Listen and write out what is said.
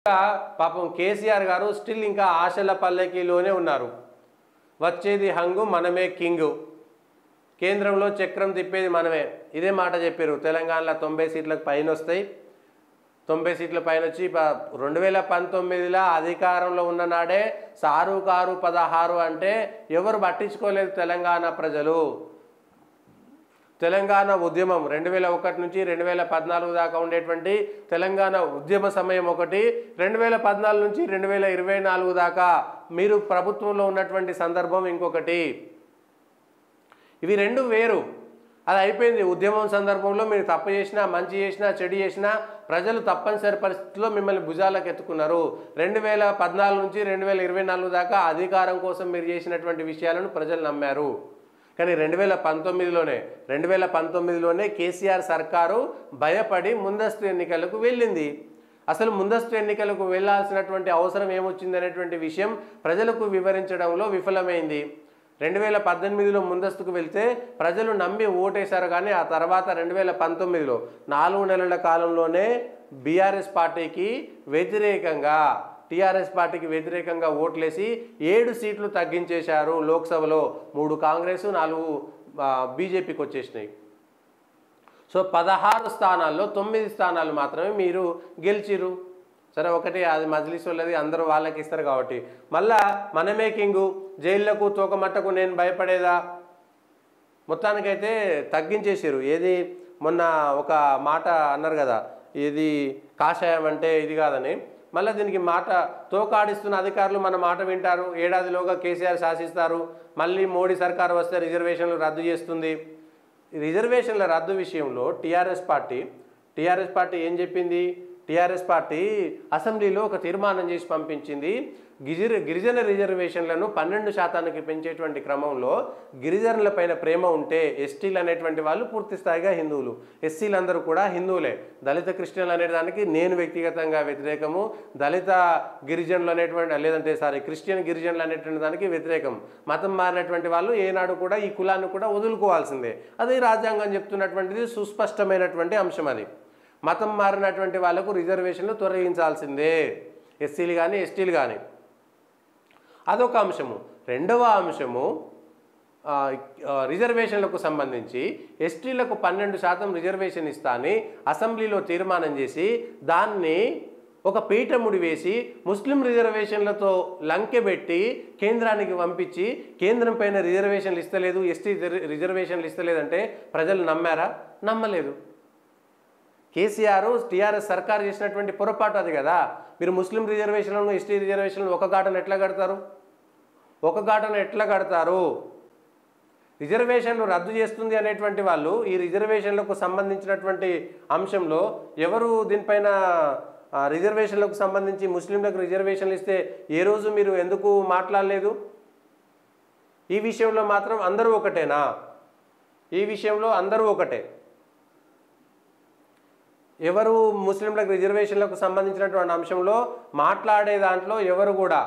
పాపం కేసీఆర్ గారు స్టిల్ ఇంకా ఆశల పల్లకిలోనే ఉన్నారు. వచ్చేది హంగు మనమే కింగు, కేంద్రంలో చక్రం తిప్పేది మనమే, ఇదే మాట చెప్పారు. తెలంగాణలో 90 సీట్లకు పైన వస్తాయి. 90 సీట్ల పైన వచ్చి 2019లో అధికారంలో ఉన్న నాడే సారు కారు 16 అంటే ఎవరు పట్టించుకోలేదు తెలంగాణ ప్రజలు. తెలంగాణ ఉద్యమం 2001 నుంచి 2014 దాకా ఉండేటువంటి తెలంగాణ ఉద్యమ సమయం ఒకటి, 2014 నుంచి 2024 దాకా మీరు ప్రభుత్వంలో ఉన్నటువంటి సందర్భం ఇంకొకటి. ఇవి రెండు వేరు. అది అయిపోయింది. ఉద్యమం సందర్భంలో మీరు తప్పు చేసినా, మంచి చేసినా, చెడు చేసినా ప్రజలు తప్పనిసరి పరిస్థితుల్లో మిమ్మల్ని భుజాలకు ఎత్తుకున్నారు. 2014 నుంచి 2024 దాకా అధికారం కోసం మీరు చేసినటువంటి విషయాలను ప్రజలు నమ్మారు. కానీ 2019లోనే కేసీఆర్ సర్కారు భయపడి ముందస్తు ఎన్నికలకు వెళ్ళింది. అసలు ముందస్తు ఎన్నికలకు వెళ్లాల్సినటువంటి అవసరం ఏమొచ్చింది అనేటువంటి విషయం ప్రజలకు వివరించడంలో విఫలమైంది. 2018లో ముందస్తుకు వెళ్తే ప్రజలు నమ్మి ఓటేశారు. కానీ ఆ తర్వాత 2019లో 4 నెలల కాలంలోనే బీఆర్ఎస్ పార్టీకి వ్యతిరేకంగా, టీఆర్ఎస్ పార్టీకి వ్యతిరేకంగా ఓట్లేసి 7 సీట్లు తగ్గించేశారు. లోక్సభలో 3 కాంగ్రెస్, 4 బీజేపీకి వచ్చేసినాయి. సో 16 స్థానాల్లో 9 స్థానాలు మాత్రమే మీరు గెలిచిరు. సరే, ఒకటి అది మజ్లిస్ వాళ్ళది, అందరూ వాళ్ళకి ఇస్తారు కాబట్టి మళ్ళా మనమే కింగు, జైళ్లకు తోకమట్టకు నేను భయపడేదా, మొత్తానికైతే తగ్గించేసారు. ఏది మొన్న ఒక మాట అన్నారు కదా, ఇది కాషాయం అంటే ఇది కాదని. మళ్ళీ దీనికి మాట తోకాడిస్తున్న అధికారులు మన మాట వింటారు. ఏడాదిలోగా కేసీఆర్ శాసిస్తారు. మళ్ళీ మోడీ సర్కారు వస్తే రిజర్వేషన్లు రద్దు చేస్తుంది. రిజర్వేషన్ల రద్దు విషయంలో టీఆర్ఎస్ పార్టీ ఏం చెప్పింది? టీఆర్ఎస్ పార్టీ అసెంబ్లీలో ఒక తీర్మానం చేసి పంపించింది. గిరిజన రిజర్వేషన్లను 12% పెంచేటువంటి క్రమంలో గిరిజనులపైన ప్రేమ ఉంటే ఎస్టీలు అనేటువంటి వాళ్ళు పూర్తి స్థాయిగా హిందువులు, ఎస్సీలందరూ కూడా హిందువులే. దళిత క్రిస్టియన్లు అనేదానికి నేను వ్యక్తిగతంగా వ్యతిరేకము. దళిత గిరిజనులు అనేటువంటి క్రిస్టియన్ గిరిజనులు అనేటువంటి దానికి వ్యతిరేకం. మతం మారినటువంటి వాళ్ళు ఏనాడు కూడా ఈ కులాన్ని కూడా వదులుకోవాల్సిందే. అది రాజ్యాంగం చెప్తున్నటువంటిది సుస్పష్టమైనటువంటి అంశం. అది మతం మారినటువంటి వాళ్లకు రిజర్వేషన్లు తొలగించాల్సిందే, ఎస్సీలు కానీ ఎస్టీలు కానీ. అదొక అంశము. రెండవ అంశము, రిజర్వేషన్లకు సంబంధించి ఎస్టీలకు 12% రిజర్వేషన్ ఇస్తా అని అసెంబ్లీలో తీర్మానం చేసి దాన్ని ఒక పీఠముడి వేసి ముస్లిం రిజర్వేషన్లతో లంకెబెట్టి కేంద్రానికి పంపించి కేంద్రం పైన రిజర్వేషన్లు ఇస్తలేదు, ఎస్టీ రిజర్వేషన్లు ఇస్తలేదంటే ప్రజలు నమ్మారా? నమ్మలేదు. కేసీఆర్ టీఆర్ఎస్ సర్కారు చేసినటువంటి పొరపాటు అది కదా. మీరు ముస్లిం రిజర్వేషన్లను, ఎస్టీ రిజర్వేషన్లను ఒక గాటను ఎట్లా కడతారు? రిజర్వేషన్లు రద్దు చేస్తుంది అనేటువంటి వాళ్ళు ఈ రిజర్వేషన్లకు సంబంధించినటువంటి అంశంలో ఎవరు దీనిపైన రిజర్వేషన్లకు సంబంధించి ముస్లింలకు రిజర్వేషన్లు ఇస్తే ఏ రోజు మీరు ఎందుకు మాట్లాడలేదు? ఈ విషయంలో మాత్రం అందరూ ఒకటేనా? ఈ విషయంలో అందరూ ఒకటే. ఎవరు ముస్లింలకు రిజర్వేషన్లకు సంబంధించినటువంటి అంశంలో మాట్లాడే దాంట్లో ఎవరు కూడా